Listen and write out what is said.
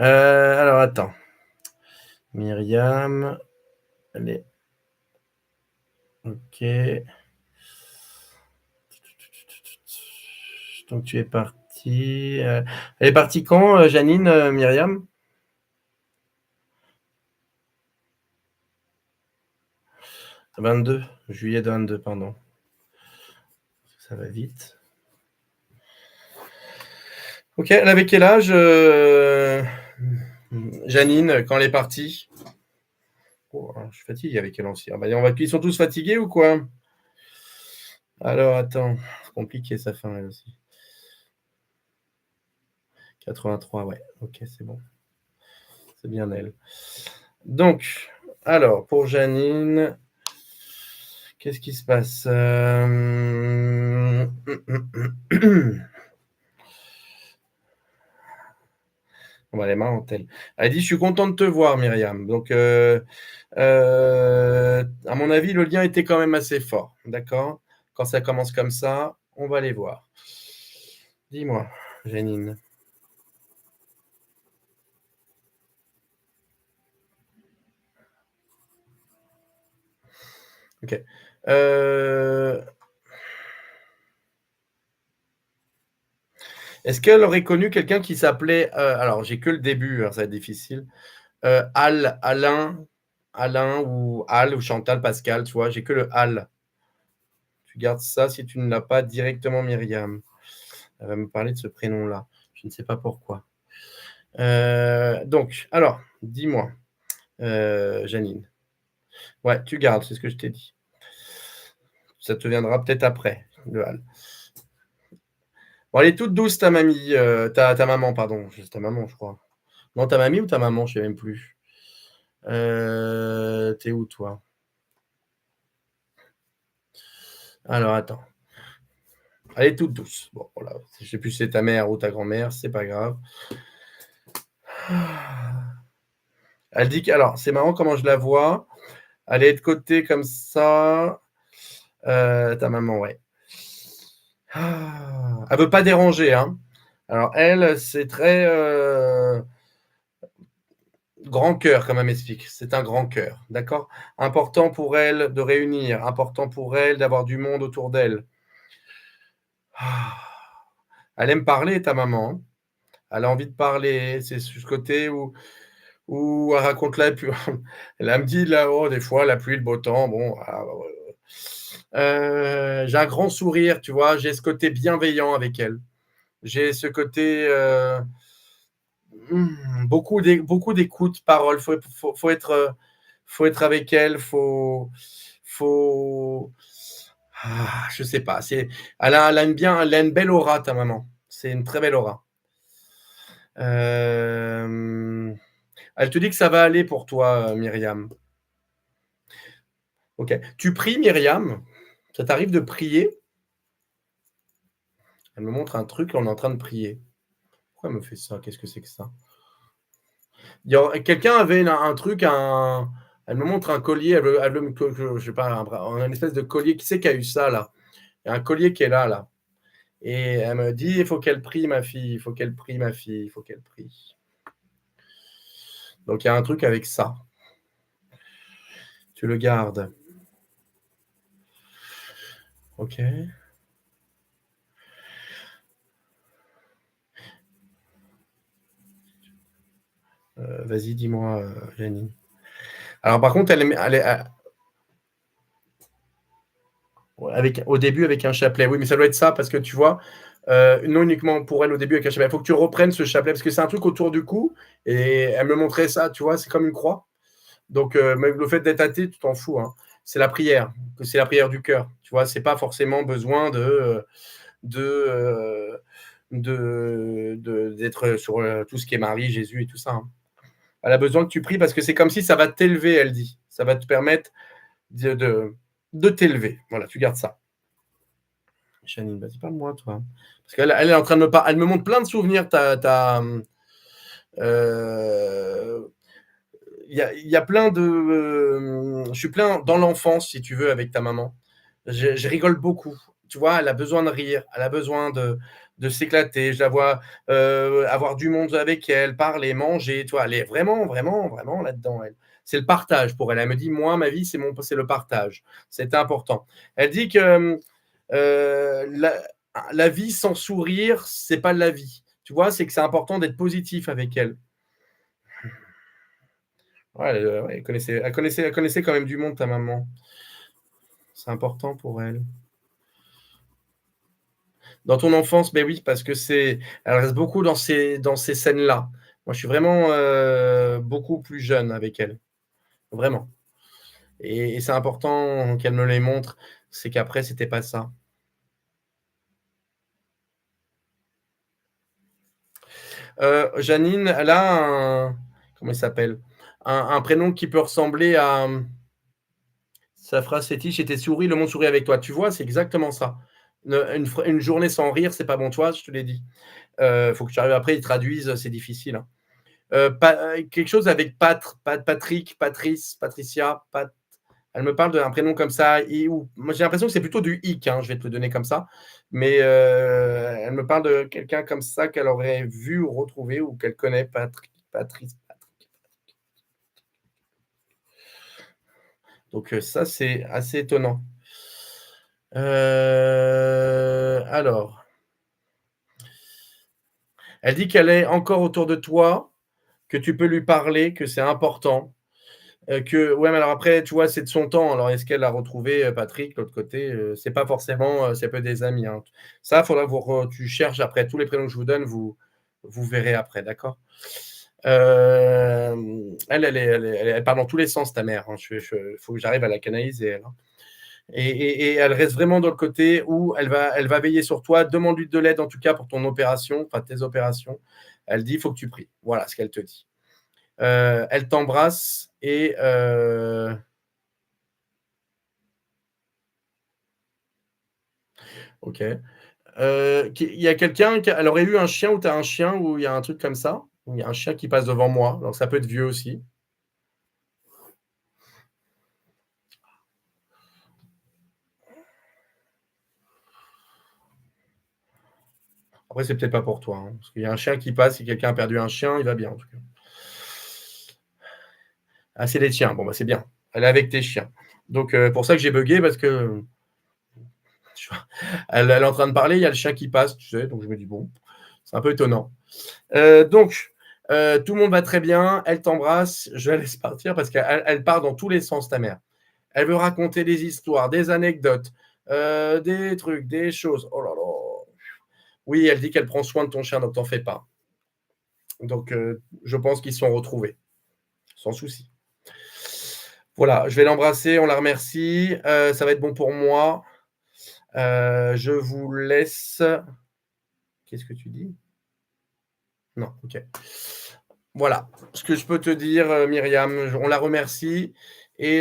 Alors attends. Myriam, elle est OK. Donc tu es partie, elle est partie quand, Janine, Myriam? 22, juillet 22, pardon. Ça va vite. OK, elle avait quel âge, Janine, quand elle est partie? Oh, je suis fatigué avec elle aussi. Ah bah, ils sont tous fatigués ou quoi? Alors attends, c'est compliqué sa fin elle aussi. 83, ouais. OK, c'est bon. C'est bien elle. Donc, alors pour Janine, qu'est-ce qui se passe? Bon, elle est marrante, elle. Elle dit: «Je suis contente de te voir, Myriam». Donc, à mon avis, le lien était quand même assez fort, d'accord? Quand ça commence comme ça, on va les voir. Dis-moi, Janine. OK. Est-ce qu'elle aurait connu quelqu'un qui s'appelait, alors j'ai que le début, alors ça va être difficile, Alain ou Al ou Chantal, Pascal, tu vois? J'ai que le Al. Tu gardes ça si tu ne l'as pas directement, Myriam. Elle va me parler de ce prénom-là. Je ne sais pas pourquoi. Donc, alors, dis-moi, Janine. Ouais, tu gardes, c'est ce que je t'ai dit. Ça te viendra peut-être après, le Al. Bon, elle est toute douce, ta mamie, ta maman, pardon. C'est ta maman, je crois. Non, ta mamie ou ta maman, je sais même plus. Tu où, toi? Alors, attends. Elle est toute douce. Bon, voilà. Je sais plus si c'est ta mère ou ta grand-mère, c'est pas grave. Elle dit que, alors, c'est marrant comment je la vois. Elle est de côté comme ça. Ta maman, ouais. Elle veut pas déranger, hein. Alors elle, c'est très grand cœur, comme elle m'explique. C'est un grand cœur, d'accord? Important pour elle de réunir, important pour elle d'avoir du monde autour d'elle. Elle aime parler, ta maman, hein. Elle a envie de parler. C'est ce côté où elle raconte la pluie. Elle me dit là, oh, des fois, la pluie, le beau temps, bon, j'ai un grand sourire, tu vois? J'ai ce côté bienveillant avec elle. J'ai ce côté, beaucoup d'écoute, parole. Faut être avec elle. Faut. Je sais pas. Elle a une belle aura, ta maman. C'est une très belle aura. Elle te dit que ça va aller pour toi, Myriam. Ok. Tu pries, Myriam? Ça t'arrive de prier? Elle me montre un truc, on est en train de prier. Pourquoi elle me fait ça? Qu'est-ce que c'est que ça? Quelqu'un avait un truc, elle me montre un collier, elle veut je sais pas, un espèce de collier. Qui c'est qui a eu ça là? Il y a un collier qui est là, là. Et elle me dit, il faut qu'elle prie, ma fille, il faut qu'elle prie, ma fille, il faut qu'elle prie. Donc il y a un truc avec ça. Tu le gardes. Ok. Vas-y, dis-moi, Janine. Alors par contre, elle est au début avec un chapelet. Oui, mais ça doit être ça parce que tu vois, non uniquement pour elle au début avec un chapelet. Il faut que tu reprennes ce chapelet parce que c'est un truc autour du cou et elle me montrait ça, tu vois, c'est comme une croix. Donc, même le fait d'être athée, tu t'en fous, hein. C'est la prière, c'est la prière du cœur. Tu vois, c'est pas forcément besoin de, euh, d'être sur tout ce qui est Marie, Jésus et tout ça, hein. Elle a besoin que tu pries parce que c'est comme si ça va t'élever, elle dit. Ça va te permettre de, de, de t'élever. Voilà, tu gardes ça. Janine, vas-y, parle-moi, toi. Parce qu'elle elle est en train de me parler. Elle me montre plein de souvenirs. Euh, il y a plein de. Je suis plein dans l'enfance, si tu veux, avec ta maman. Je rigole beaucoup. Tu vois, elle a besoin de rire. Elle a besoin de s'éclater. Je la vois, avoir du monde avec elle, parler, manger, tu vois? Elle est vraiment, vraiment, vraiment là-dedans, elle. C'est le partage pour elle. Elle me dit: «Moi, ma vie, c'est le partage. C'est important». Elle dit que, la vie sans sourire, c'est pas la vie. Tu vois? C'est que c'est important d'être positif avec elle. Ouais, ouais, elle connaissait quand même du monde, ta maman. C'est important pour elle. Dans ton enfance, beh, oui, parce que elle reste beaucoup dans ces scènes-là. Moi, je suis vraiment, beaucoup plus jeune avec elle, vraiment, et c'est important qu'elle me les montre. C'est qu'après, c'était pas ça. Janine, elle a comment il s'appelle? Un prénom qui peut ressembler à, sa phrase fétiche était: «Souris, le monde sourit avec toi». Tu vois? C'est exactement ça. Une journée sans rire, c'est pas bon. Tu vois? Je te l'ai dit. Faut que tu arrives après, ils traduisent, c'est difficile, hein. Quelque chose avec Patrick, Patrice, Patricia, elle me parle d'un prénom comme ça, moi j'ai l'impression que c'est plutôt du hic, hein, je vais te le donner comme ça, mais elle me parle de quelqu'un comme ça qu'elle aurait vu ou retrouvé ou qu'elle connaît, Patrice, Patrick. Donc ça, c'est assez étonnant. Alors, elle dit qu'elle est encore autour de toi, que tu peux lui parler, que c'est important. Que ouais, mais alors après, tu vois, c'est de son temps. Alors est-ce qu'elle a retrouvé, Patrick, de l'autre côté? C'est pas forcément, ça peut être des amis, hein. Ça, faudra que tu cherches après tous les prénoms que je vous donne, vous verrez après, d'accord? Elle part dans tous les sens, ta mère, hein. Faut que j'arrive à la canaliser, elle, hein, et elle reste vraiment dans le côté où elle va veiller sur toi. Demande-lui de l'aide, en tout cas, pour ton opération, enfin tes opérations. Elle dit: «Il faut que tu pries». Voilà ce qu'elle te dit. Elle t'embrasse et OK. Il y a quelqu'un qui elle aurait eu un chien ou tu as un chien ou il y a un truc comme ça? Ou il y a un chien qui passe devant moi, donc ça peut être vieux aussi. Après, c'est peut-être pas pour toi, hein, parce qu'il y a un chien qui passe, si quelqu'un a perdu un chien, il va bien en tout cas. Ah, c'est les tiens, bon, bah, c'est bien. Elle est avec tes chiens. Donc pour ça que j'ai buggé parce que tu vois, elle est en train de parler, il y a le chien qui passe, tu sais, donc je me dis: «Bon, c'est un peu étonnant». Donc tout le monde va très bien, elle t'embrasse, je la laisse partir parce qu'elle part dans tous les sens, ta mère. Elle veut raconter des histoires, des anecdotes, des trucs, des choses. Oh là là! Oui, elle dit qu'elle prend soin de ton chien, donc t'en fais pas. Donc je pense qu'ils sont retrouvés, sans souci. Voilà, je vais l'embrasser, on la remercie, ça va être bon pour moi. Je vous laisse. Qu'est-ce que tu dis? Non, OK. Voilà ce que je peux te dire, Myriam. On la remercie et